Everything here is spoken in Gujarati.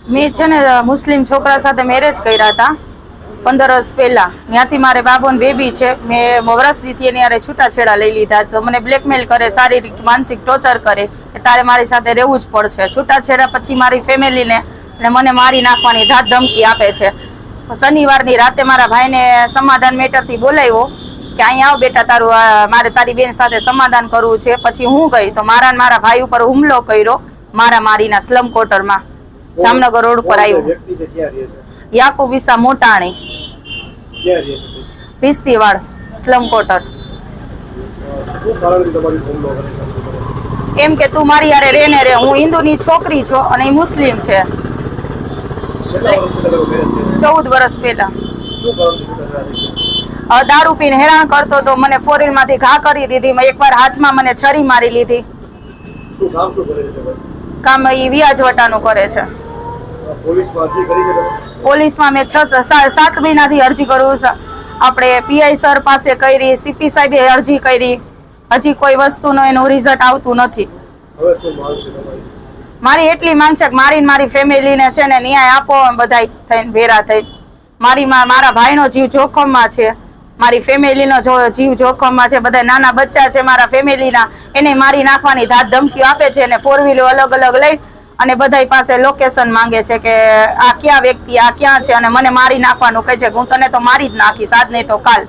મેં છે ને મુસ્લિમ છોકરા સાથે મેરેજ કર્યા હતા 15 વર્ષ પહેલા. ત્યાંથી મારે બાબો ને બેબી છે. મેં વર્ષથી એની હારે છૂટાછેડા લઈ લીધા. તો મને બ્લેકમેલ કરે, શારીરિક માનસિક ટોર્ચર કરે કે તારે મારી સાથે રહેવું જ પડશે. છૂટાછેડા પછી મારી ફેમિલીને અને મને મારી નાખવાની ધાક ધમકી આપે છે. શનિવારની રાતે મારા ભાઈને સમાધાન મેટરથી બોલાવ્યો કે અહીંયા આવ બેટા, તારું મારે તારી બેન સાથે સમાધાન કરવું છે. પછી હું ગઈ તો મારા ભાઈ ઉપર હુમલો કર્યો, મારા મારીના સ્લમ ક્વાર્ટરમાં જામનગર રોડ પર આવ્યું. Yakub Visa Motani, Pistivad slum quarter. એમ કે તું મારી યારે રે ને રે, હું હિન્દુની છોકરી છું અને એ મુસ્લિમ છે. 14 વર્ષ પહેલા દારૂ પીને હેરાન કરતો તો મને ફોરેન માંથી ઘા કરી દીધી. એકવાર હાથમાં મને છરી મારી લીધી. કામ એ વ્યાજવટાનું કરે છે. પોલીસમાં મેં 7 મહિનાથી અરજી કરું છું. આપણે પીઆઈ સર પાસે કરી, સીપી સાહેબે અરજી કરી, હજી કોઈ વસ્તુનો એનું રિઝલ્ટ આવતું નથી. મારી એટલી માંગ છે કે મારી ફેમિલીને છે ને ન્યાય આપો. બધા થઈને ભેરા થઈ મારા ભાઈનો જીવ જોખમમાં છે, મારી ફેમિલીનો જીવ જોખમમાં છે. બધા નાના બચ્ચા છે મારા ફેમિલીના, એને મારી નાખવાની ધાક ધમકીઓ આપે છે. અને 4 વ્હીલો અલગ અલગ લઈ અને બધા પાસે લોકેશન માંગે છે કે આ ક્યાં વ્યક્તિ, આ ક્યાં છે, અને મને મારી નાખવાનું કહે છે. હું તને તો મારી જ નાખીશ, આજ નહીં તો કાલ.